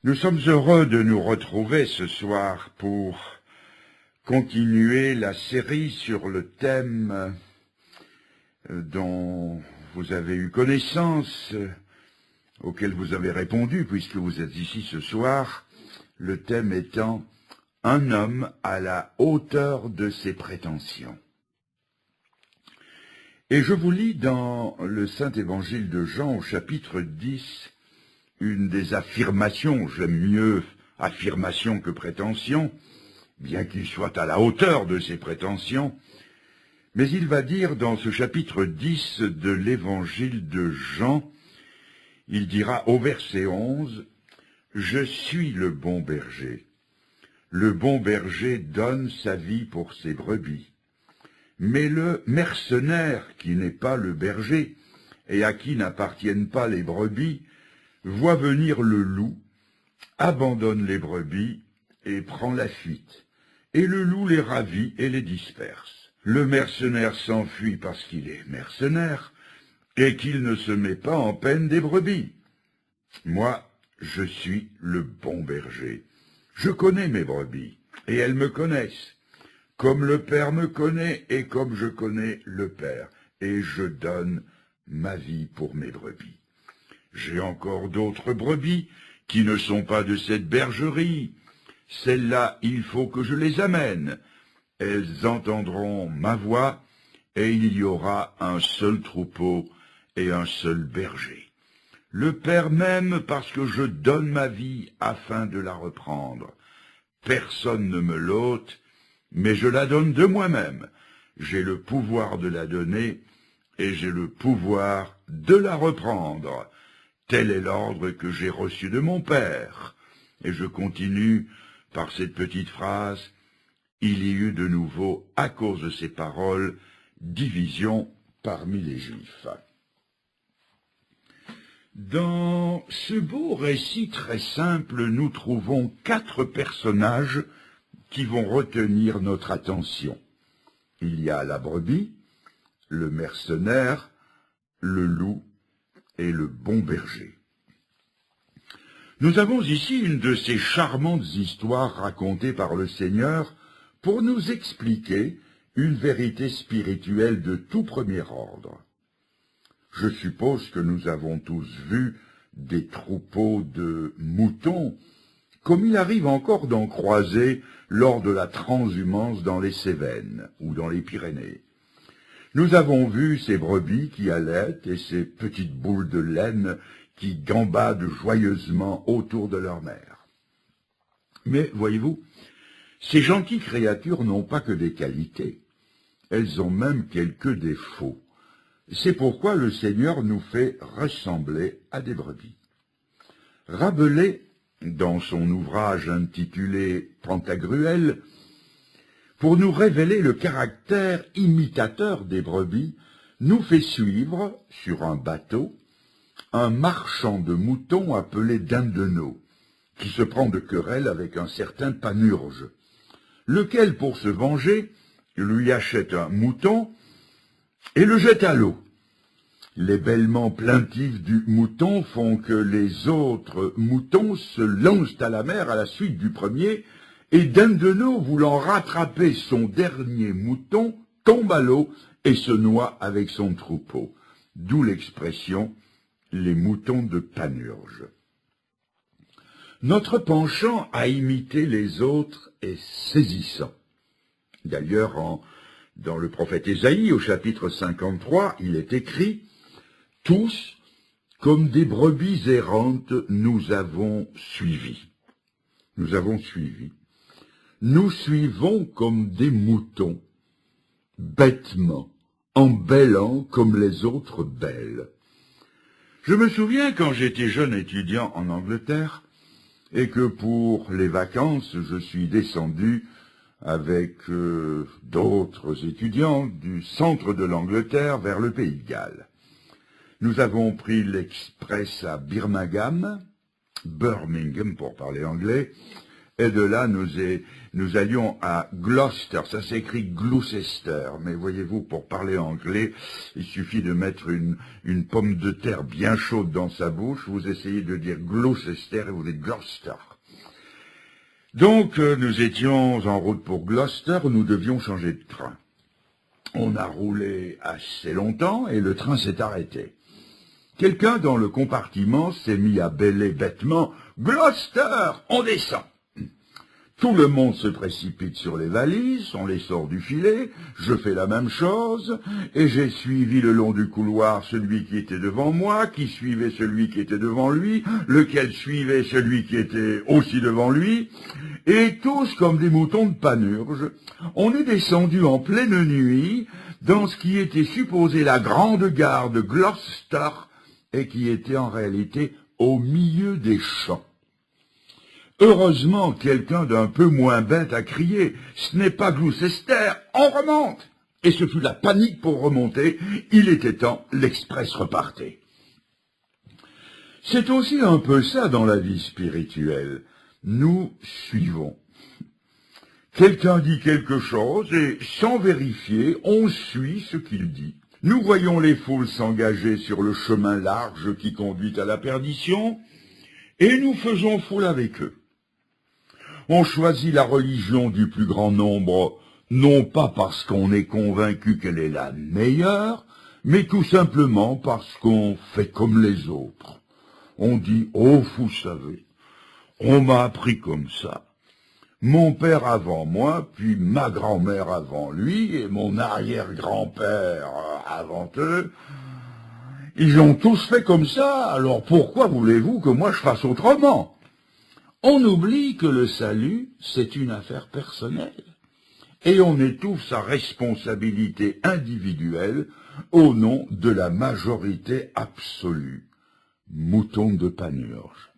Nous sommes heureux de nous retrouver ce soir pour continuer la série sur le thème dont vous avez eu connaissance, auquel vous avez répondu puisque vous êtes ici ce soir, le thème étant « Un homme à la hauteur de ses prétentions ». Et je vous lis dans le Saint-Évangile de Jean au chapitre 10, une des affirmations, j'aime mieux affirmation que prétention, bien qu'il soit à la hauteur de ses prétentions, mais il va dire dans ce chapitre 10 de l'Évangile de Jean, il dira au verset 11, « Je suis le bon berger. Le bon berger donne sa vie pour ses brebis. Mais le mercenaire qui n'est pas le berger et à qui n'appartiennent pas les brebis, voit venir le loup, abandonne les brebis et prend la fuite. Et le loup les ravit et les disperse. Le mercenaire s'enfuit parce qu'il est mercenaire et qu'il ne se met pas en peine des brebis. Moi, je suis le bon berger. Je connais mes brebis et elles me connaissent. Comme le Père me connaît et comme je connais le Père, et je donne ma vie pour mes brebis. J'ai encore d'autres brebis qui ne sont pas de cette bergerie. Celles-là, il faut que je les amène. Elles entendront ma voix, et il y aura un seul troupeau et un seul berger. Le Père m'aime parce que je donne ma vie afin de la reprendre. Personne ne me l'ôte, mais je la donne de moi-même. J'ai le pouvoir de la donner, et j'ai le pouvoir de la reprendre. Tel est l'ordre que j'ai reçu de mon Père. Et je continue par cette petite phrase, il y eut de nouveau, à cause de ces paroles, division parmi les Juifs. Dans ce beau récit très simple, nous trouvons 4 personnages qui vont retenir notre attention. Il y a la brebis, le mercenaire, le loup et le bon berger. Nous avons ici une de ces charmantes histoires racontées par le Seigneur pour nous expliquer une vérité spirituelle de tout premier ordre. Je suppose que nous avons tous vu des troupeaux de moutons, comme il arrive encore d'en croiser lors de la transhumance dans les Cévennes ou dans les Pyrénées. Nous avons vu ces brebis qui allaitent et ces petites boules de laine qui gambadent joyeusement autour de leur mère. Mais, voyez-vous, ces gentilles créatures n'ont pas que des qualités, elles ont même quelques défauts. C'est pourquoi le Seigneur nous fait ressembler à des brebis. Rabelais, dans son ouvrage intitulé Pantagruel, pour nous révéler le caractère imitateur des brebis, nous fait suivre, sur un bateau, un marchand de moutons appelé Dindonneau, qui se prend de querelle avec un certain Panurge, lequel, pour se venger, lui achète un mouton et le jette à l'eau. Les bêlements plaintifs du mouton font que les autres moutons se lancent à la mer à la suite du premier, et Dindonneau, voulant rattraper son dernier mouton, tombe à l'eau et se noie avec son troupeau. D'où l'expression « les moutons de Panurge ». Notre penchant à imiter les autres est saisissant. D'ailleurs, dans le prophète Ésaïe, au chapitre 53, il est écrit « Tous, comme des brebis errantes, nous avons suivi. » Nous avons suivi. Nous suivons comme des moutons, bêtement, en bêlant comme les autres bêlent. Je me souviens quand j'étais jeune étudiant en Angleterre, et que pour les vacances, je suis descendu avec d'autres étudiants du centre de l'Angleterre vers le Pays de Galles. Nous avons pris l'express à Birmingham pour parler anglais, Et de là, nous allions à Gloucester. Ça s'écrit Gloucester. Mais voyez-vous, pour parler anglais, il suffit de mettre une pomme de terre bien chaude dans sa bouche. Vous essayez de dire Gloucester et vous dites Gloucester. Donc, nous étions en route pour Gloucester où nous devions changer de train. On a roulé assez longtemps et le train s'est arrêté. Quelqu'un dans le compartiment s'est mis à bêler bêtement « Gloucester, on descend !» Tout le monde se précipite sur les valises, on les sort du filet, je fais la même chose, et j'ai suivi le long du couloir celui qui était devant moi, qui suivait celui qui était devant lui, lequel suivait celui qui était aussi devant lui, et tous comme des moutons de Panurge, on est descendu en pleine nuit dans ce qui était supposé la grande gare de Gloucester, et qui était en réalité au milieu des champs. Heureusement, quelqu'un d'un peu moins bête a crié « Ce n'est pas Gloucester, on remonte !» Et ce fut la panique pour remonter. Il était temps, l'express repartait. C'est aussi un peu ça dans la vie spirituelle. Nous suivons. Quelqu'un dit quelque chose et, sans vérifier, on suit ce qu'il dit. Nous voyons les foules s'engager sur le chemin large qui conduit à la perdition, et nous faisons foule avec eux. On choisit la religion du plus grand nombre, non pas parce qu'on est convaincu qu'elle est la meilleure, mais tout simplement parce qu'on fait comme les autres. On dit « Oh, vous savez, on m'a appris comme ça. Mon père avant moi, puis ma grand-mère avant lui, et mon arrière-grand-père avant eux, ils ont tous fait comme ça, alors pourquoi voulez-vous que moi je fasse autrement ?» On oublie que le salut, c'est une affaire personnelle, et on étouffe sa responsabilité individuelle au nom de la majorité absolue. Mouton de Panurge.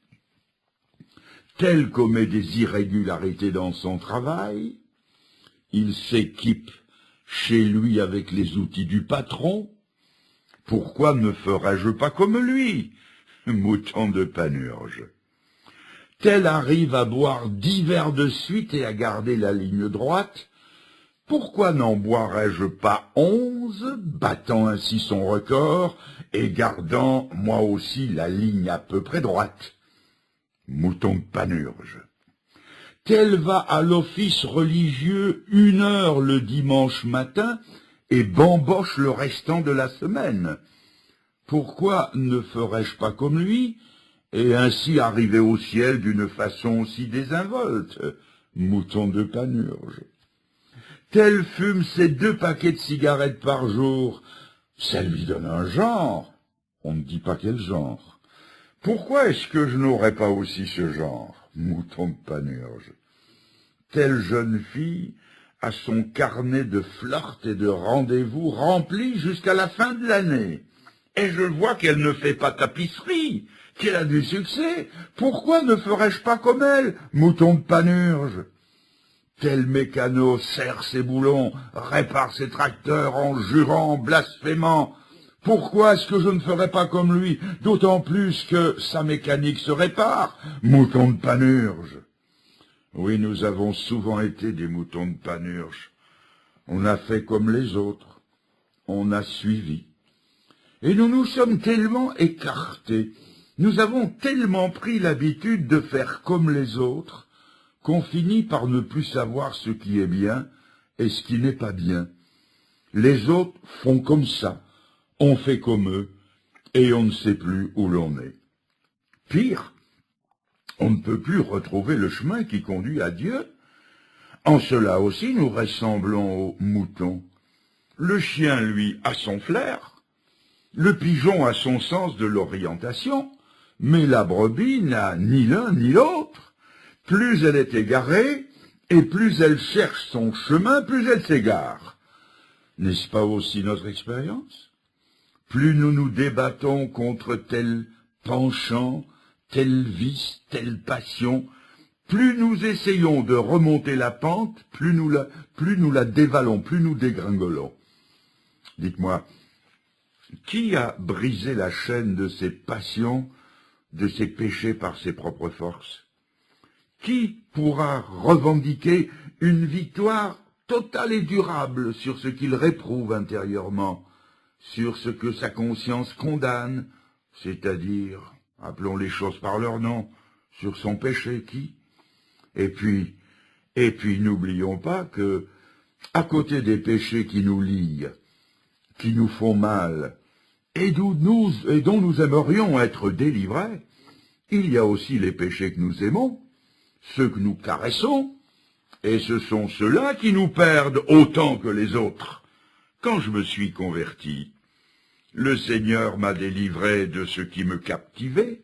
Tel commet des irrégularités dans son travail, il s'équipe chez lui avec les outils du patron. Pourquoi ne ferais-je pas comme lui? Mouton de Panurge. Tel arrive à boire 10 verres de suite et à garder la ligne droite, pourquoi n'en boirais-je pas 11, battant ainsi son record et gardant moi aussi la ligne à peu près droite? Mouton de Panurge. Tel va à l'office religieux 1 heure le dimanche matin et bamboche le restant de la semaine. Pourquoi ne ferais-je pas comme lui et ainsi arriver au ciel d'une façon aussi désinvolte? Mouton de Panurge. Tel fume ses 2 paquets de cigarettes par jour, ça lui donne un genre. On ne dit pas quel genre. Pourquoi est-ce que je n'aurais pas aussi ce genre? Mouton de Panurge. Telle jeune fille a son carnet de flirt et de rendez-vous rempli jusqu'à la fin de l'année. Et je vois qu'elle ne fait pas tapisserie, qu'elle a du succès. Pourquoi ne ferais-je pas comme elle, Mouton de Panurge? Tel mécano serre ses boulons, répare ses tracteurs en jurant, blasphémant. Pourquoi est-ce que je ne ferais pas comme lui, d'autant plus que sa mécanique se répare, Mouton de Panurge? Oui, nous avons souvent été des moutons de Panurge. On a fait comme les autres. On a suivi. Et nous nous sommes tellement écartés, nous avons tellement pris l'habitude de faire comme les autres, qu'on finit par ne plus savoir ce qui est bien et ce qui n'est pas bien. Les autres font comme ça, on fait comme eux, et on ne sait plus où l'on est. Pire, on ne peut plus retrouver le chemin qui conduit à Dieu. En cela aussi, nous ressemblons aux moutons. Le chien, lui, a son flair, le pigeon a son sens de l'orientation, mais la brebis n'a ni l'un ni l'autre. Plus elle est égarée, et plus elle cherche son chemin, plus elle s'égare. N'est-ce pas aussi notre expérience? Plus nous nous débattons contre tel penchant, tel vice, telle passion, plus nous essayons de remonter la pente, plus nous la dévalons, plus nous dégringolons. Dites-moi, qui a brisé la chaîne de ses passions, de ses péchés par ses propres forces? Qui pourra revendiquer une victoire totale et durable sur ce qu'il réprouve intérieurement, sur ce que sa conscience condamne, c'est-à-dire, appelons les choses par leur nom, sur son péché qui? Et puis, n'oublions pas que, à côté des péchés qui nous lient, qui nous font mal, et dont nous aimerions être délivrés, il y a aussi les péchés que nous aimons, ceux que nous caressons, et ce sont ceux-là qui nous perdent autant que les autres. Quand je me suis converti, le Seigneur m'a délivré de ce qui me captivait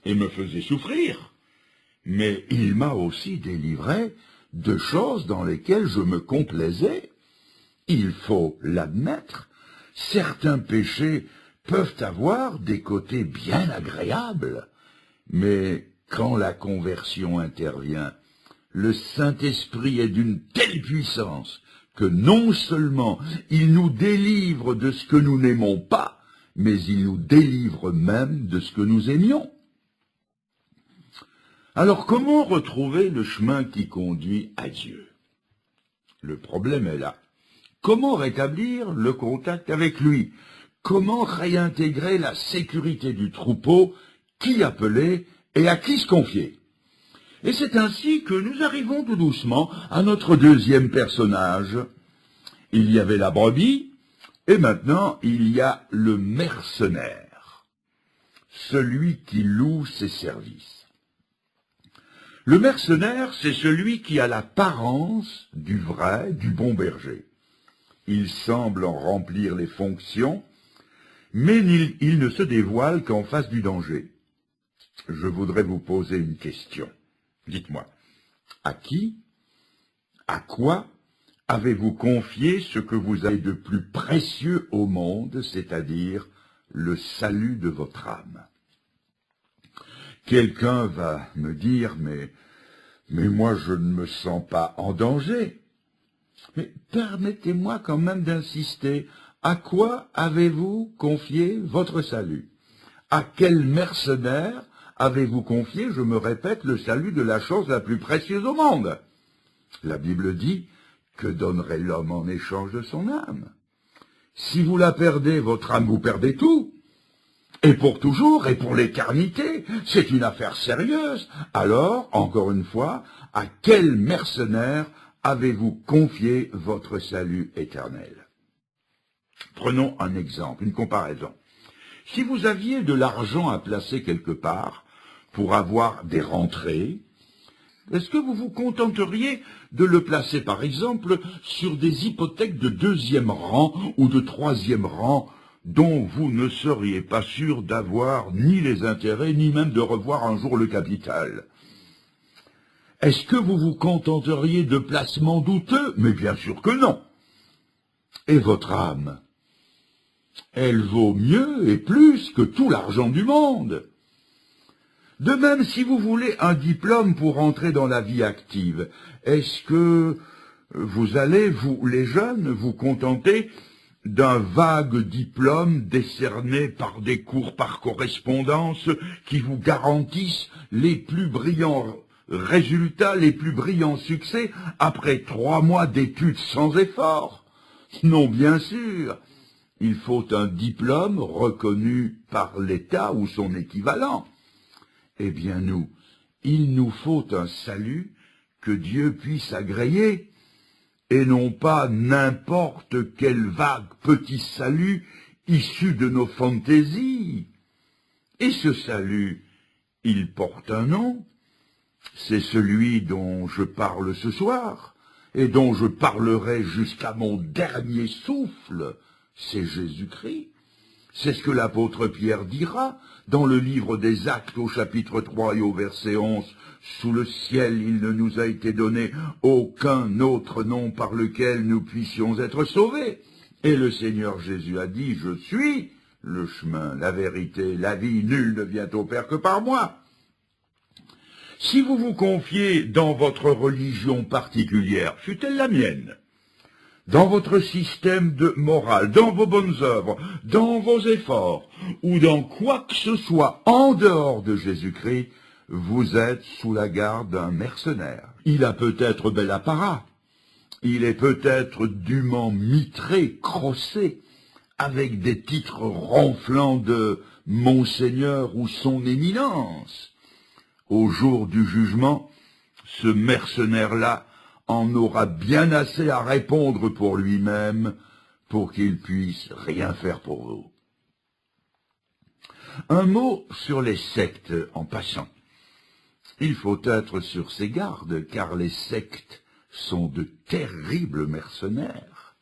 et me faisait souffrir, mais il m'a aussi délivré de choses dans lesquelles je me complaisais. Il faut l'admettre, certains péchés peuvent avoir des côtés bien agréables, mais quand la conversion intervient, le Saint-Esprit est d'une telle puissance que non seulement il nous délivre de ce que nous n'aimons pas, mais il nous délivre même de ce que nous aimions. Alors comment retrouver le chemin qui conduit à Dieu? Le problème est là. Comment rétablir le contact avec lui? Comment réintégrer la sécurité du troupeau? Qui appeler et à qui se confier? Et c'est ainsi que nous arrivons tout doucement à notre deuxième personnage. Il y avait la brebis, et maintenant il y a le mercenaire, celui qui loue ses services. Le mercenaire, c'est celui qui a l'apparence du vrai, du bon berger. Il semble en remplir les fonctions, mais il ne se dévoile qu'en face du danger. Je voudrais vous poser une question. Dites-moi, à qui, à quoi avez-vous confié ce que vous avez de plus précieux au monde, c'est-à-dire le salut de votre âme? Quelqu'un va me dire, mais moi je ne me sens pas en danger. Mais permettez-moi quand même d'insister, à quoi avez-vous confié votre salut? À quel mercenaire avez-vous confié, je me répète, le salut de la chose la plus précieuse au monde? La Bible dit, que donnerait l'homme en échange de son âme? Si vous la perdez, votre âme, vous perdez tout. Et pour toujours, et pour l'éternité, c'est une affaire sérieuse. Alors, encore une fois, à quel mercenaire avez-vous confié votre salut éternel? Prenons un exemple, une comparaison. Si vous aviez de l'argent à placer quelque part, pour avoir des rentrées, est-ce que vous vous contenteriez de le placer, par exemple, sur des hypothèques de 2e rang ou de 3e rang, dont vous ne seriez pas sûr d'avoir ni les intérêts, ni même de revoir un jour le capital? Est-ce que vous vous contenteriez de placements douteux? Mais bien sûr que non. Et votre âme, elle vaut mieux et plus que tout l'argent du monde. De même, si vous voulez un diplôme pour entrer dans la vie active, est-ce que vous allez, vous les jeunes, vous contenter d'un vague diplôme décerné par des cours par correspondance qui vous garantissent les plus brillants résultats, les plus brillants succès après 3 mois d'études sans effort? Non, bien sûr. Il faut un diplôme reconnu par l'État ou son équivalent. Eh bien il nous faut un salut que Dieu puisse agréer, et non pas n'importe quel vague petit salut issu de nos fantaisies. Et ce salut, il porte un nom, c'est celui dont je parle ce soir, et dont je parlerai jusqu'à mon dernier souffle, c'est Jésus-Christ. C'est ce que l'apôtre Pierre dira dans le livre des Actes au chapitre 3 et au verset 11. Sous le ciel, il ne nous a été donné aucun autre nom par lequel nous puissions être sauvés. Et le Seigneur Jésus a dit, je suis le chemin, la vérité, la vie, nul ne vient au Père que par moi. Si vous vous confiez dans votre religion particulière, fût-elle la mienne, dans votre système de morale, dans vos bonnes œuvres, dans vos efforts, ou dans quoi que ce soit en dehors de Jésus-Christ, vous êtes sous la garde d'un mercenaire. Il a peut-être bel apparat, il est peut-être dûment mitré, crossé, avec des titres ronflants de « Monseigneur » ou « Son Éminence ». Au jour du jugement, ce mercenaire-là en aura bien assez à répondre pour lui-même pour qu'il puisse rien faire pour vous. Un mot sur les sectes en passant. Il faut être sur ses gardes, car les sectes sont de terribles mercenaires.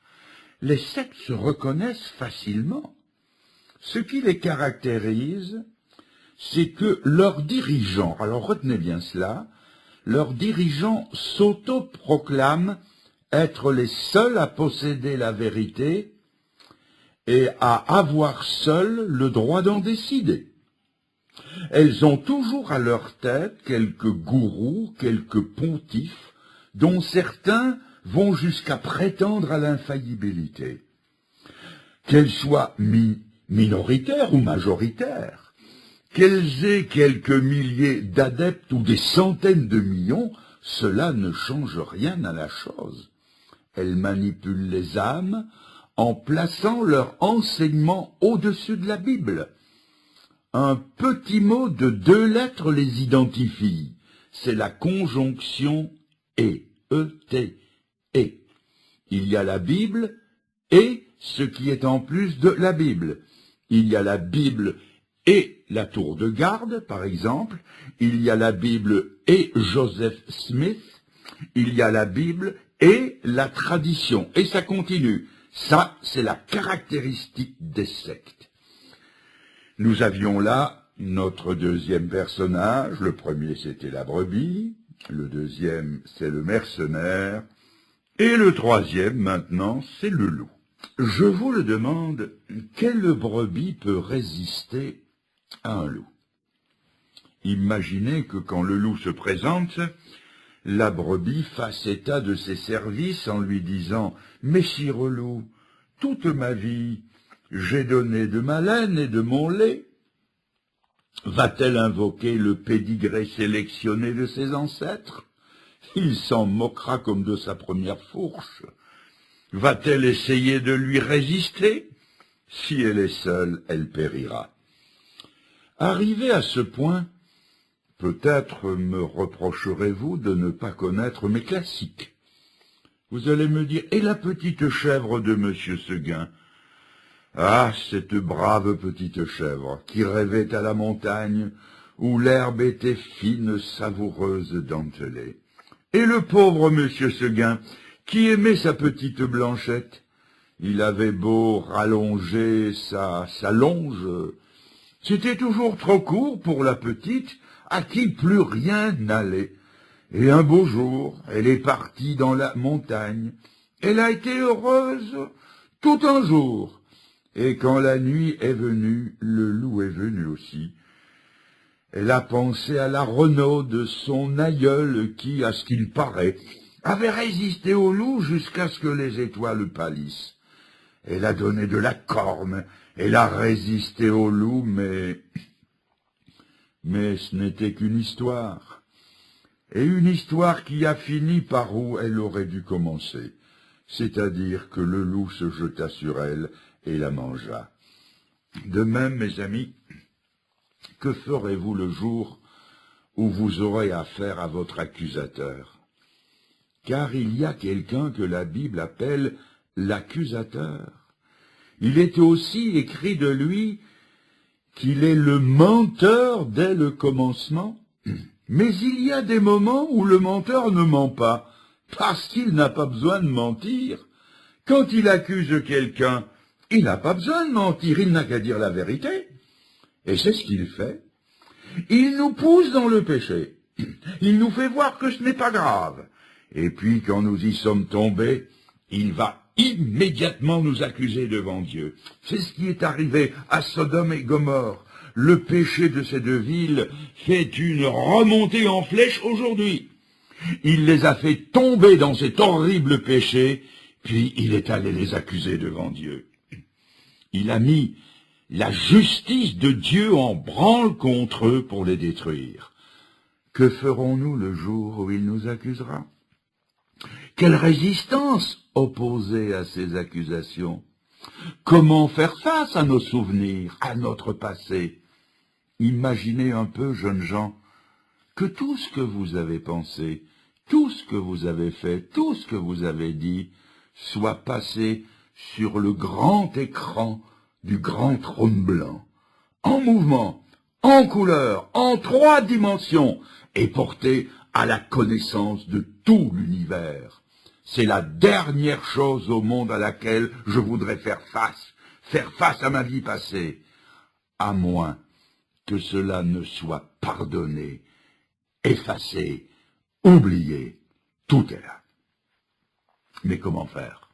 Les sectes se reconnaissent facilement. Ce qui les caractérise, c'est que leurs dirigeants, alors retenez bien cela, leurs dirigeants s'autoproclament être les seuls à posséder la vérité et à avoir seuls le droit d'en décider. Elles ont toujours à leur tête quelques gourous, quelques pontifes, dont certains vont jusqu'à prétendre à l'infaillibilité. Qu'elles soient minoritaires ou majoritaires, qu'elles aient quelques milliers d'adeptes ou des centaines de millions, cela ne change rien à la chose. Elles manipulent les âmes en plaçant leur enseignement au-dessus de la Bible. Un petit mot de 2 lettres les identifie. C'est la conjonction « et ». E-T, et. Il y a la Bible et ce qui est en plus de la Bible. Il y a la Bible et la tour de garde, par exemple. Il y a la Bible et Joseph Smith. Il y a la Bible et la tradition. Et ça continue. Ça, c'est la caractéristique des sectes. Nous avions là notre deuxième personnage. Le premier, c'était la brebis. Le deuxième, c'est le mercenaire. Et le troisième, maintenant, c'est le loup. Je vous le demande, quelle brebis peut résister à un loup? Imaginez que quand le loup se présente, la brebis fasse état de ses services en lui disant « Messire loup, toute ma vie, j'ai donné de ma laine et de mon lait. » Va-t-elle invoquer le pédigré sélectionné de ses ancêtres? Il s'en moquera comme de sa première fourche. Va-t-elle essayer de lui résister? Si elle est seule, elle périra. Arrivé à ce point, peut-être me reprocherez-vous de ne pas connaître mes classiques. Vous allez me dire, et la petite chèvre de Monsieur Seguin? Ah, cette brave petite chèvre, qui rêvait à la montagne, où l'herbe était fine, savoureuse, dentelée. Et le pauvre Monsieur Seguin, qui aimait sa petite Blanchette, il avait beau rallonger sa longe, c'était toujours trop court pour la petite, à qui plus rien n'allait. Et un beau jour, elle est partie dans la montagne. Elle a été heureuse tout un jour. Et quand la nuit est venue, le loup est venu aussi. Elle a pensé à la Renaud de son aïeul qui, à ce qu'il paraît, avait résisté au loup jusqu'à ce que les étoiles pâlissent. Elle a donné de la corne, elle a résisté au loup, mais ce n'était qu'une histoire. Et une histoire qui a fini par où elle aurait dû commencer, c'est-à-dire que le loup se jeta sur elle et la mangea. De même, mes amis, que ferez-vous le jour où vous aurez affaire à votre accusateur? Car il y a quelqu'un que la Bible appelle l'accusateur. Il est aussi écrit de lui qu'il est le menteur dès le commencement. Mais il y a des moments où le menteur ne ment pas, parce qu'il n'a pas besoin de mentir. Quand il accuse quelqu'un, il n'a pas besoin de mentir, il n'a qu'à dire la vérité. Et c'est ce qu'il fait. Il nous pousse dans le péché. Il nous fait voir que ce n'est pas grave. Et puis, quand nous y sommes tombés, il va immédiatement nous accuser devant Dieu. C'est ce qui est arrivé à Sodome et Gomorrhe. Le péché de ces 2 villes fait une remontée en flèche aujourd'hui. Il les a fait tomber dans cet horrible péché, puis il est allé les accuser devant Dieu. Il a mis la justice de Dieu en branle contre eux pour les détruire. Que ferons-nous le jour où il nous accusera? Quelle résistance opposer à ces accusations? Comment faire face à nos souvenirs, à notre passé? Imaginez un peu, jeunes gens, que tout ce que vous avez pensé, tout ce que vous avez fait, tout ce que vous avez dit, soit passé sur le grand écran du grand trône blanc, en mouvement, en couleur, en 3 dimensions, et porté à la connaissance de tout l'univers. C'est la dernière chose au monde à laquelle je voudrais faire face à ma vie passée, à moins que cela ne soit pardonné, effacé, oublié, tout est là. Mais comment faire?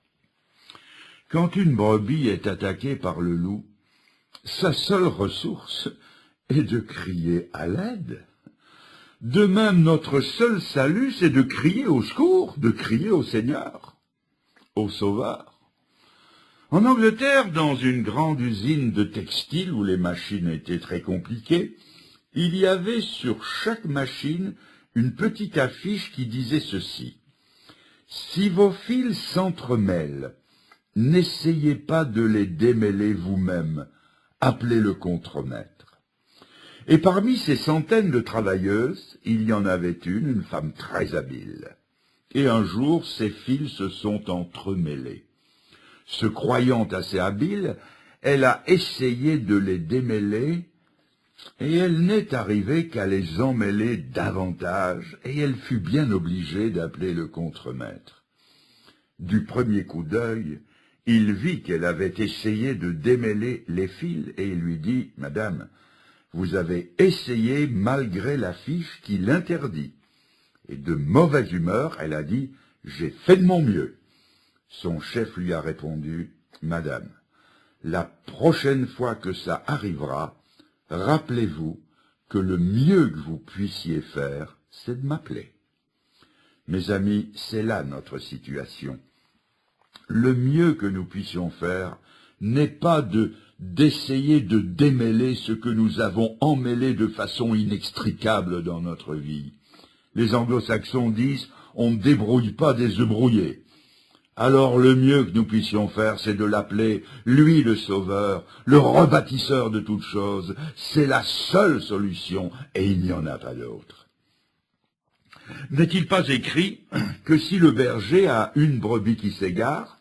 Quand une brebis est attaquée par le loup, sa seule ressource est de crier à l'aide. De même, notre seul salut, c'est de crier au secours, de crier au Seigneur, au Sauveur. En Angleterre, dans une grande usine de textile où les machines étaient très compliquées, il y avait sur chaque machine une petite affiche qui disait ceci: « Si vos fils s'entremêlent, n'essayez pas de les démêler vous-même, appelez le contremaître. » Et parmi ces centaines de travailleuses, il y en avait une femme très habile. Et un jour, ses fils se sont entremêlés. Se croyant assez habile, elle a essayé de les démêler, et elle n'est arrivée qu'à les emmêler davantage, et elle fut bien obligée d'appeler le contremaître. Du premier coup d'œil, il vit qu'elle avait essayé de démêler les fils, et il lui dit: « Madame, vous avez essayé malgré la fiche qui l'interdit. » Et de mauvaise humeur, elle a dit: « J'ai fait de mon mieux. » Son chef lui a répondu: « Madame, la prochaine fois que ça arrivera, rappelez-vous que le mieux que vous puissiez faire, c'est de m'appeler. » Mes amis, c'est là notre situation. Le mieux que nous puissions faire n'est pas d'essayer de démêler ce que nous avons emmêlé de façon inextricable dans notre vie. Les anglo-saxons disent « on ne débrouille pas des œufs brouillés ». Alors le mieux que nous puissions faire, c'est de l'appeler, lui le sauveur, le rebâtisseur de toutes choses. C'est la seule solution, et il n'y en a pas d'autre. N'est-il pas écrit que si le berger a une brebis qui s'égare,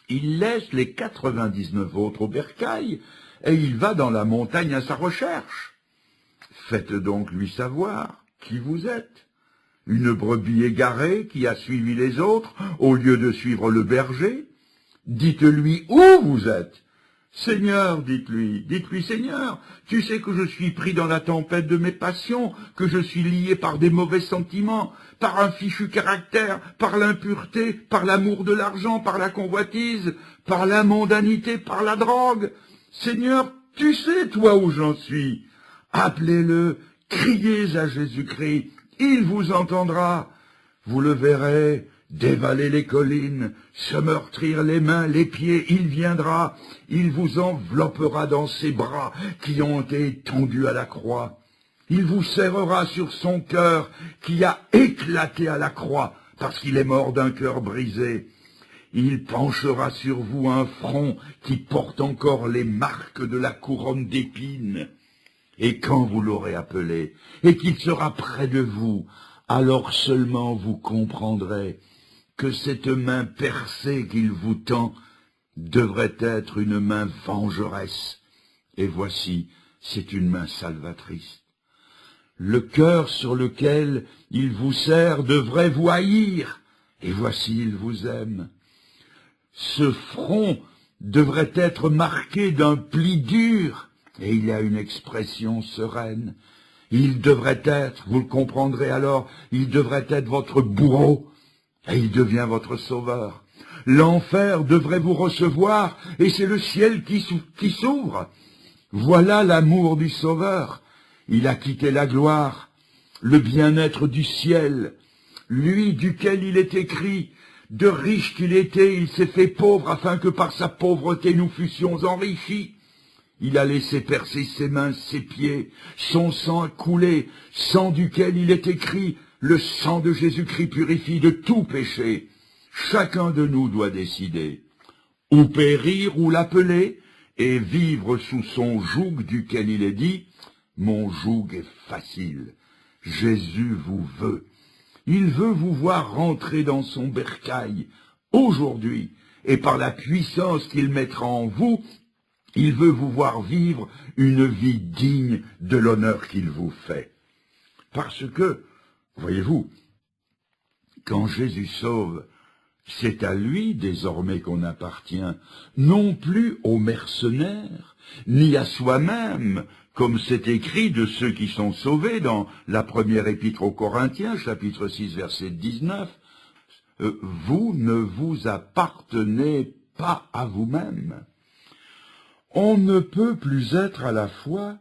il laisse les 99 autres au bercail, et il va dans la montagne à sa recherche? Faites donc lui savoir qui vous êtes. Une brebis égarée qui a suivi les autres au lieu de suivre le berger? Dites-lui où vous êtes. Seigneur, dites-lui, Seigneur, tu sais que je suis pris dans la tempête de mes passions, que je suis lié par des mauvais sentiments, par un fichu caractère, par l'impureté, par l'amour de l'argent, par la convoitise, par la mondanité, par la drogue. Seigneur, tu sais, toi, où j'en suis. Appelez-le, criez à Jésus-Christ, il vous entendra. Vous le verrez dévaler les collines, se meurtrir les mains, les pieds, il viendra, il vous enveloppera dans ses bras qui ont été tendus à la croix. Il vous serrera sur son cœur qui a éclaté à la croix parce qu'il est mort d'un cœur brisé. Il penchera sur vous un front qui porte encore les marques de la couronne d'épines. Et quand vous l'aurez appelé et qu'il sera près de vous, alors seulement vous comprendrez que cette main percée qu'il vous tend devrait être une main vengeresse. Et voici, c'est une main salvatrice. Le cœur sur lequel il vous serre devrait vous haïr, et voici, il vous aime. Ce front devrait être marqué d'un pli dur, et il y a une expression sereine. Il devrait être, vous le comprendrez alors, il devrait être votre bourreau, et il devient votre sauveur. L'enfer devrait vous recevoir, et c'est le ciel qui s'ouvre. Voilà l'amour du sauveur. Il a quitté la gloire, le bien-être du ciel, lui duquel il est écrit, de riche qu'il était, il s'est fait pauvre afin que par sa pauvreté nous fussions enrichis. Il a laissé percer ses mains, ses pieds, son sang a coulé, sang duquel il est écrit, le sang de Jésus-Christ purifie de tout péché. Chacun de nous doit décider, ou périr ou l'appeler, et vivre sous son joug duquel il est dit, mon joug est facile. Jésus vous veut. Il veut vous voir rentrer dans son bercail aujourd'hui, et par la puissance qu'il mettra en vous, il veut vous voir vivre une vie digne de l'honneur qu'il vous fait. Parce que, voyez-vous, quand Jésus sauve, c'est à lui désormais qu'on appartient, non plus aux mercenaires, ni à soi-même, comme c'est écrit de ceux qui sont sauvés dans la première épître aux Corinthiens, chapitre 6, verset 19. Vous ne vous appartenez pas à vous-même. On ne peut plus être à la fois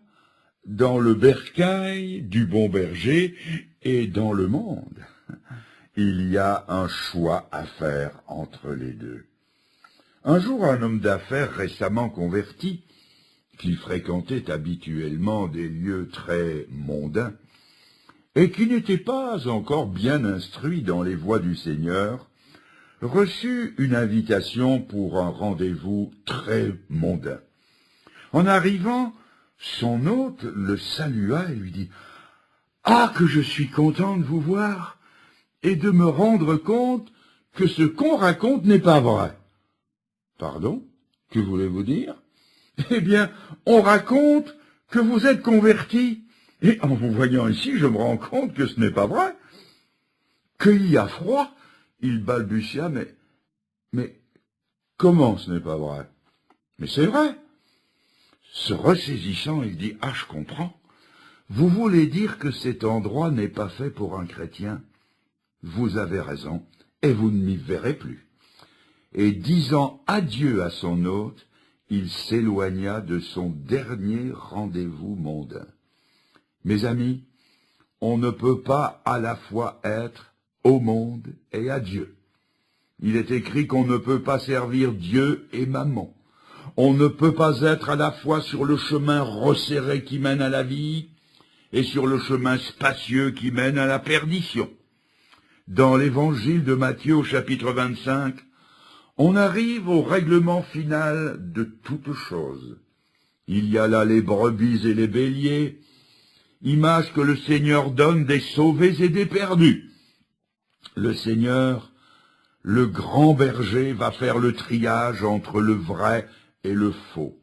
dans le bercail du bon berger et dans le monde. Il y a un choix à faire entre les deux. Un jour, un homme d'affaires récemment converti, qui fréquentait habituellement des lieux très mondains, et qui n'était pas encore bien instruit dans les voies du Seigneur, reçut une invitation pour un rendez-vous très mondain. En arrivant, son hôte le salua et lui dit « Ah, que je suis content de vous voir et de me rendre compte que ce qu'on raconte n'est pas vrai. »« Pardon, que voulez-vous dire ? » ?»« Eh bien, on raconte que vous êtes converti, et en vous voyant ici, je me rends compte que ce n'est pas vrai. » Cueilli à froid, il balbutia, mais comment ce n'est pas vrai ? Mais c'est vrai. Se ressaisissant, il dit, ah, je comprends. Vous voulez dire que cet endroit n'est pas fait pour un chrétien. Vous avez raison, et vous ne m'y verrez plus. Et disant adieu à son hôte, il s'éloigna de son dernier rendez-vous mondain. Mes amis, on ne peut pas à la fois être au monde et à Dieu. Il est écrit qu'on ne peut pas servir Dieu et Mammon. On ne peut pas être à la fois sur le chemin resserré qui mène à la vie et sur le chemin spacieux qui mène à la perdition. Dans l'évangile de Matthieu au chapitre 25, on arrive au règlement final de toutes choses. Il y a là les brebis et les béliers, image que le Seigneur donne des sauvés et des perdus. Le Seigneur, le grand berger, va faire le triage entre le vrai et le faux.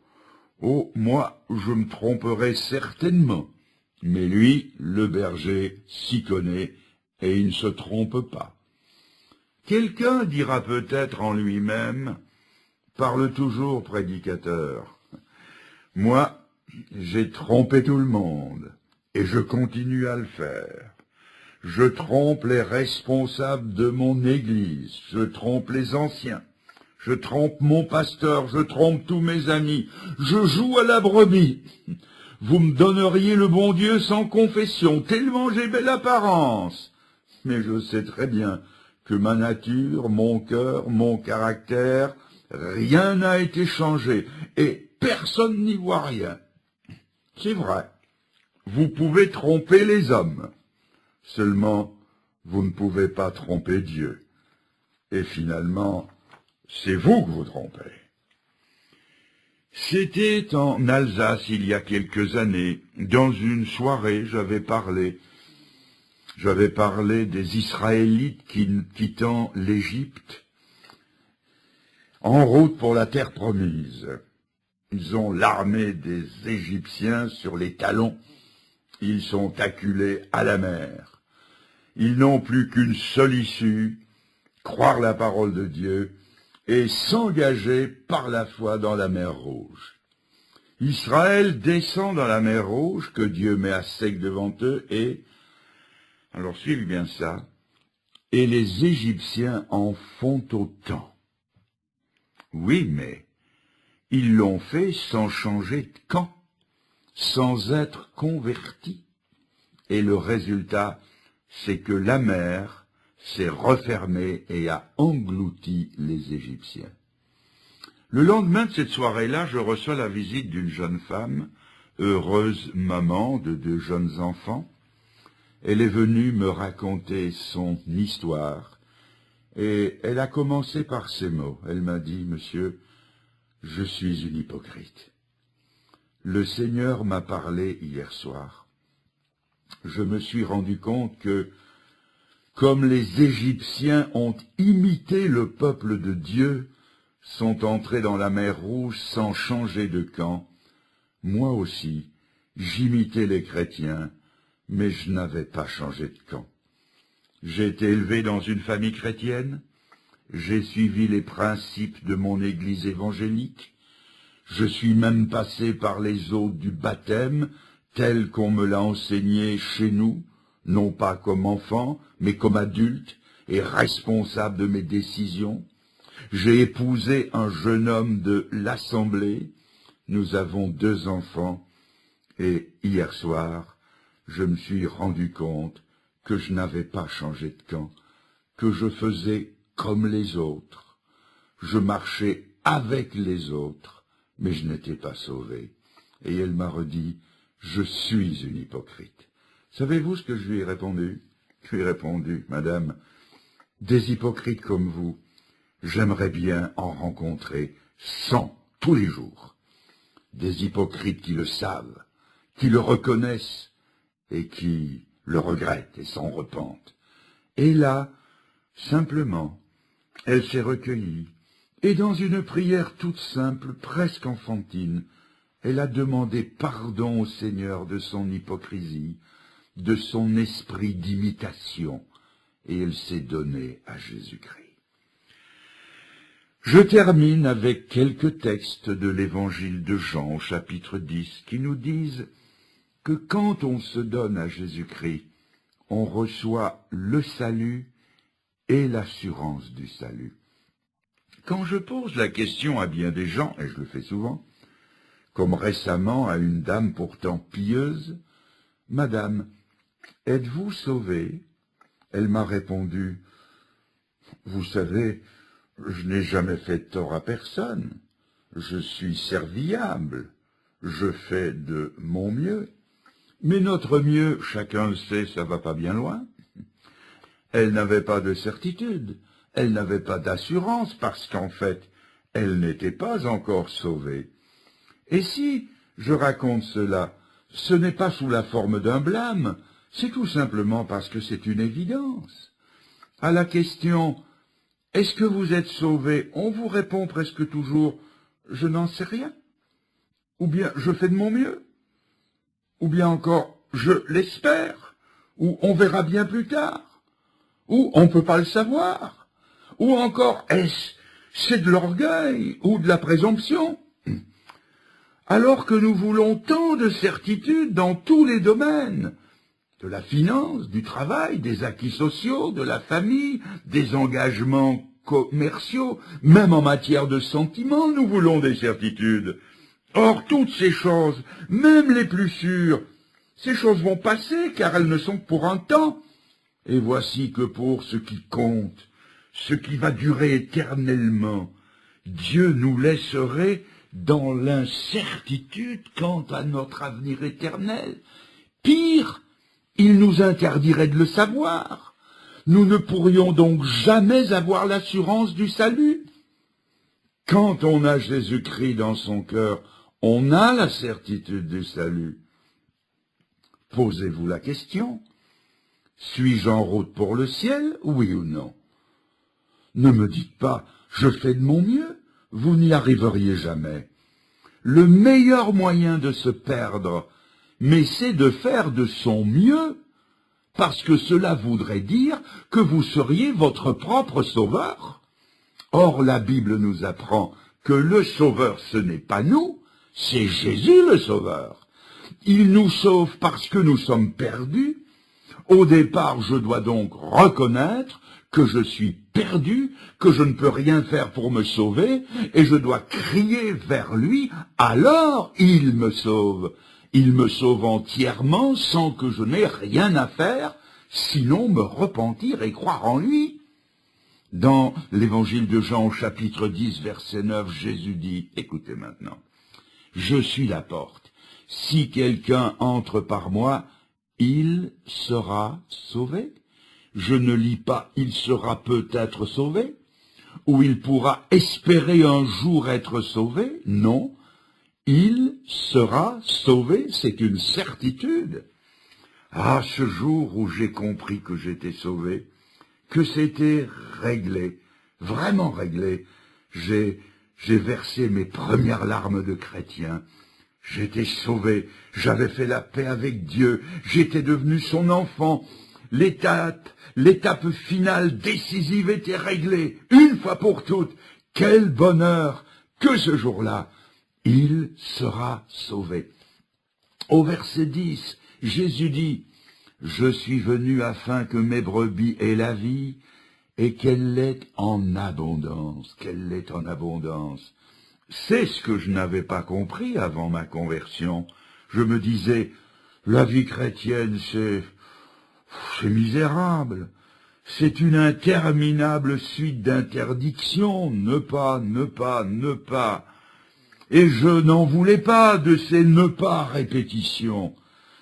Oh, moi, je me tromperai certainement, mais lui, le berger, s'y connaît et il ne se trompe pas. Quelqu'un dira peut-être en lui-même, parle toujours, prédicateur. Moi, j'ai trompé tout le monde, et je continue à le faire. Je trompe les responsables de mon église, je trompe les anciens, je trompe mon pasteur, je trompe tous mes amis, je joue à la brebis. Vous me donneriez le bon Dieu sans confession, tellement j'ai belle apparence. Mais je sais très bien que ma nature, mon cœur, mon caractère, rien n'a été changé, et personne n'y voit rien. C'est vrai, vous pouvez tromper les hommes, seulement vous ne pouvez pas tromper Dieu. Et finalement, c'est vous que vous trompez. C'était en Alsace il y a quelques années, dans une soirée, j'avais parlé des Israélites quittant l'Égypte en route pour la terre promise. Ils ont l'armée des Égyptiens sur les talons. Ils sont acculés à la mer. Ils n'ont plus qu'une seule issue, croire la parole de Dieu et s'engager par la foi dans la mer Rouge. Israël descend dans la mer Rouge que Dieu met à sec devant eux et, alors suivez bien ça, et les Égyptiens en font autant. Oui, mais ils l'ont fait sans changer de camp, sans être convertis. Et le résultat, c'est que la mer s'est refermée et a englouti les Égyptiens. Le lendemain de cette soirée-là, je reçois la visite d'une jeune femme, heureuse maman de 2 jeunes enfants. Elle est venue me raconter son histoire, et elle a commencé par ces mots. Elle m'a dit, « Monsieur, je suis une hypocrite. Le Seigneur m'a parlé hier soir. Je me suis rendu compte que, comme les Égyptiens ont imité le peuple de Dieu, sont entrés dans la mer Rouge sans changer de camp, moi aussi, j'imitais les chrétiens, mais je n'avais pas changé de camp. J'ai été élevé dans une famille chrétienne, j'ai suivi les principes de mon église évangélique, je suis même passé par les eaux du baptême, tel qu'on me l'a enseigné chez nous, non pas comme enfant, mais comme adulte et responsable de mes décisions. J'ai épousé un jeune homme de l'Assemblée, nous avons 2 enfants, et hier soir, je me suis rendu compte que je n'avais pas changé de camp, que je faisais comme les autres. Je marchais avec les autres, mais je n'étais pas sauvé. Et elle m'a redit, « Je suis une hypocrite. » Savez-vous ce que je lui ai répondu? Je lui ai répondu, « Madame, des hypocrites comme vous, j'aimerais bien en rencontrer 100 tous les jours. Des hypocrites qui le savent, qui le reconnaissent et qui le regrettent et s'en repentent. » Et là, simplement, elle s'est recueillie, et dans une prière toute simple, presque enfantine, elle a demandé pardon au Seigneur de son hypocrisie, de son esprit d'imitation, et elle s'est donnée à Jésus-Christ. Je termine avec quelques textes de l'évangile de Jean au chapitre 10 qui nous disent que quand on se donne à Jésus-Christ, on reçoit le salut et l'assurance du salut. Quand je pose la question à bien des gens, et je le fais souvent, comme récemment à une dame pourtant pieuse, « Madame, êtes-vous sauvée ?» Elle m'a répondu, « Vous savez, je n'ai jamais fait de tort à personne. Je suis serviable. Je fais de mon mieux. Mais notre mieux, chacun le sait, ça va pas bien loin. » Elle n'avait pas de certitude, elle n'avait pas d'assurance, parce qu'en fait, elle n'était pas encore sauvée. Et si je raconte cela, ce n'est pas sous la forme d'un blâme, c'est tout simplement parce que c'est une évidence. À la question « Est-ce que vous êtes sauvé ?» on vous répond presque toujours « Je n'en sais rien » ou bien « Je fais de mon mieux » ou bien encore « Je l'espère » ou « On verra bien plus tard » ou « On ne peut pas le savoir » ou encore « Est-ce c'est de l'orgueil ou de la présomption ?» Alors que nous voulons tant de certitudes dans tous les domaines, de la finance, du travail, des acquis sociaux, de la famille, des engagements commerciaux, même en matière de sentiments, nous voulons des certitudes. Or, toutes ces choses, même les plus sûres, ces choses vont passer car elles ne sont que pour un temps. Et voici que pour ce qui compte, ce qui va durer éternellement, Dieu nous laisserait dans l'incertitude quant à notre avenir éternel. Pire, il nous interdirait de le savoir. Nous ne pourrions donc jamais avoir l'assurance du salut. Quand on a Jésus-Christ dans son cœur, on a la certitude du salut. Posez-vous la question, suis-je en route pour le ciel, oui ou non? Ne me dites pas, je fais de mon mieux. Vous n'y arriveriez jamais. Le meilleur moyen de se perdre, mais c'est de faire de son mieux, parce que cela voudrait dire que vous seriez votre propre sauveur. Or, la Bible nous apprend que le sauveur, ce n'est pas nous, c'est Jésus le sauveur. Il nous sauve parce que nous sommes perdus. Au départ, je dois donc reconnaître que je suis perdu, que je ne peux rien faire pour me sauver, et je dois crier vers lui, alors il me sauve. Il me sauve entièrement sans que je n'ai rien à faire, sinon me repentir et croire en lui. Dans l'évangile de Jean au chapitre 10, verset 9, Jésus dit, écoutez maintenant, je suis la porte. Si quelqu'un entre par moi, il sera sauvé. Je ne lis pas il sera peut-être sauvé, ou il pourra espérer un jour être sauvé. Non, il sera sauvé, c'est une certitude. Ah, ce jour où j'ai compris que j'étais sauvé, que c'était réglé, vraiment réglé, j'ai versé mes premières larmes de chrétien. J'étais sauvé, j'avais fait la paix avec Dieu, j'étais devenu son enfant. L'étape finale décisive était réglée, une fois pour toutes. Quel bonheur que ce jour-là, il sera sauvé. Au verset 10, Jésus dit, « Je suis venu afin que mes brebis aient la vie, et qu'elle l'ait en abondance. » Qu'elle l'ait en abondance. C'est ce que je n'avais pas compris avant ma conversion. Je me disais, la vie chrétienne, c'est misérable. C'est une interminable suite d'interdictions, ne pas, ne pas, ne pas. Et je n'en voulais pas de ces ne pas répétitions.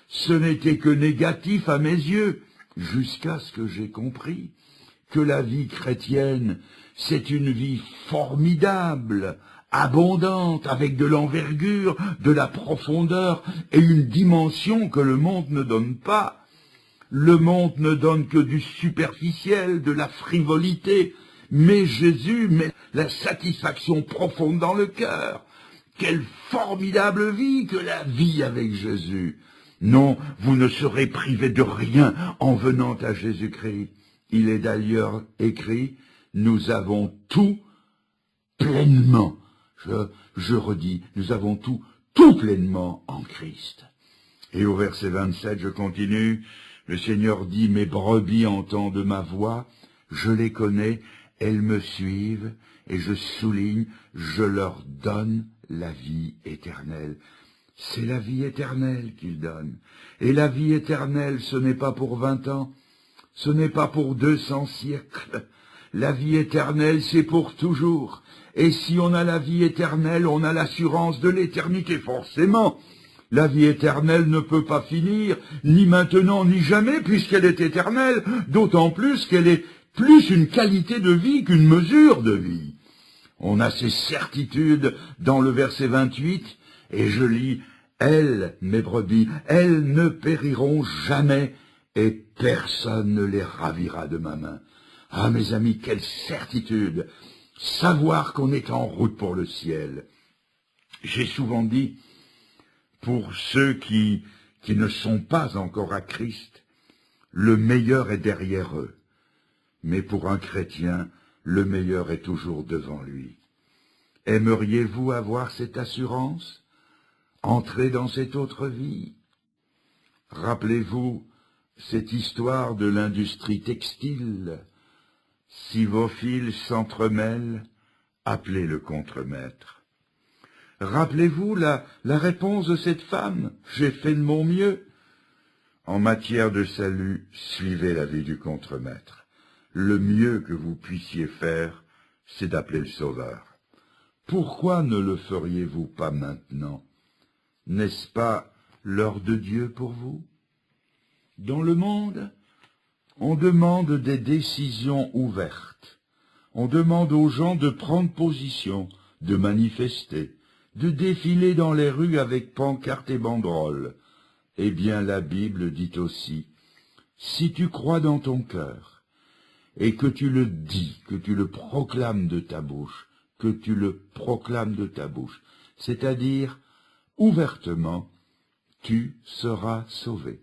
Ce n'était que négatif à mes yeux, jusqu'à ce que j'ai compris que la vie chrétienne, c'est une vie formidable, abondante, avec de l'envergure, de la profondeur et une dimension que le monde ne donne pas. Le monde ne donne que du superficiel, de la frivolité, mais Jésus met la satisfaction profonde dans le cœur. Quelle formidable vie que la vie avec Jésus! Non, vous ne serez privés de rien en venant à Jésus-Christ. Il est d'ailleurs écrit, nous avons tout pleinement. Je redis, nous avons tout pleinement en Christ. Et au verset 27, je continue, le Seigneur dit, mes brebis entendent ma voix, je les connais, elles me suivent, et je souligne, je leur donne la vie éternelle. C'est la vie éternelle qu'il donne. Et la vie éternelle, ce n'est pas pour 20 ans, ce n'est pas pour 200 siècles. La vie éternelle, c'est pour toujours. Et si on a la vie éternelle, on a l'assurance de l'éternité, forcément. La vie éternelle ne peut pas finir, ni maintenant, ni jamais, puisqu'elle est éternelle, d'autant plus qu'elle est plus une qualité de vie qu'une mesure de vie. On a ces certitudes dans le verset 28, et je lis, « Elles, mes brebis, elles ne périront jamais, et personne ne les ravira de ma main. » Ah, mes amis, quelle certitude! Savoir qu'on est en route pour le ciel. J'ai souvent dit, pour ceux qui ne sont pas encore à Christ, le meilleur est derrière eux. Mais pour un chrétien, le meilleur est toujours devant lui. Aimeriez-vous avoir cette assurance? Entrer dans cette autre vie? Rappelez-vous cette histoire de l'industrie textile. Si vos fils s'entremêlent, appelez le contremaître. Rappelez-vous la réponse de cette femme, « J'ai fait de mon mieux ». En matière de salut, suivez l'avis du contremaître. Le mieux que vous puissiez faire, c'est d'appeler le Sauveur. Pourquoi ne le feriez-vous pas maintenant? N'est-ce pas l'heure de Dieu pour vous? Dans le monde, on demande des décisions ouvertes. On demande aux gens de prendre position, de manifester, de défiler dans les rues avec pancartes et banderoles. Eh bien, la Bible dit aussi, si tu crois dans ton cœur, et que tu le dis, que tu le proclames de ta bouche, c'est-à-dire ouvertement, tu seras sauvé.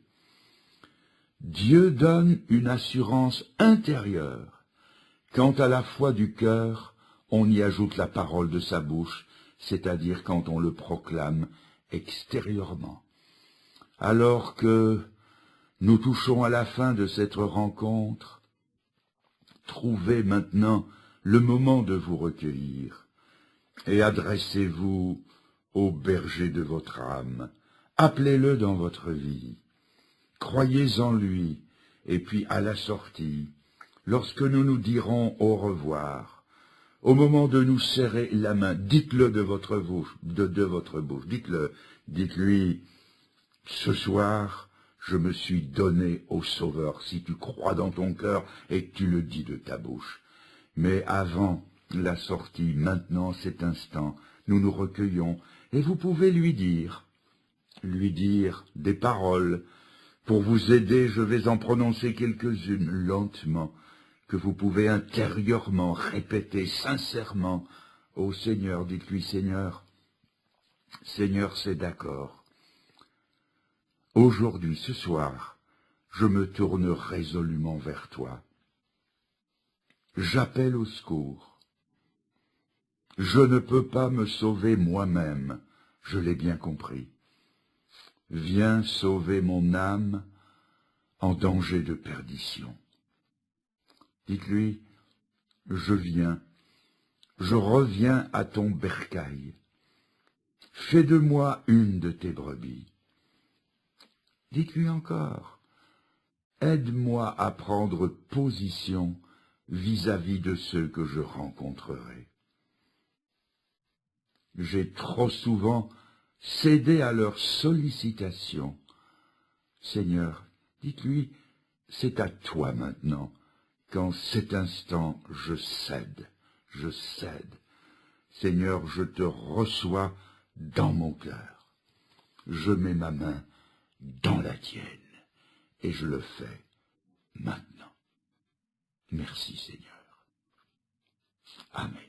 Dieu donne une assurance intérieure. Quant à la foi du cœur, on y ajoute la parole de sa bouche, c'est-à-dire quand on le proclame extérieurement. Alors que nous touchons à la fin de cette rencontre, trouvez maintenant le moment de vous recueillir et adressez-vous au berger de votre âme. Appelez-le dans votre vie. Croyez en lui, et puis à la sortie, lorsque nous nous dirons au revoir, au moment de nous serrer la main, dites-le de votre bouche, de votre bouche, dites-le, dites-lui, ce soir, je me suis donné au Sauveur, si tu crois dans ton cœur et que tu le dis de ta bouche. Mais avant la sortie, maintenant, cet instant, nous nous recueillons, et vous pouvez lui dire des paroles. Pour vous aider, je vais en prononcer quelques-unes, lentement, que vous pouvez intérieurement répéter sincèrement. Ô Seigneur, dites-lui, Seigneur, Seigneur, c'est d'accord. Aujourd'hui, ce soir, je me tourne résolument vers toi. J'appelle au secours. Je ne peux pas me sauver moi-même, je l'ai bien compris. Viens sauver mon âme en danger de perdition. Dites-lui, je viens, je reviens à ton bercail. Fais de moi une de tes brebis. Dites-lui encore, aide-moi à prendre position vis-à-vis de ceux que je rencontrerai. J'ai trop souvent cédé à leurs sollicitations. Seigneur, dites-lui, c'est à toi maintenant, qu'en cet instant je cède, je cède. Seigneur, je te reçois dans mon cœur. Je mets ma main dans la tienne, et je le fais maintenant. Merci Seigneur. Amen.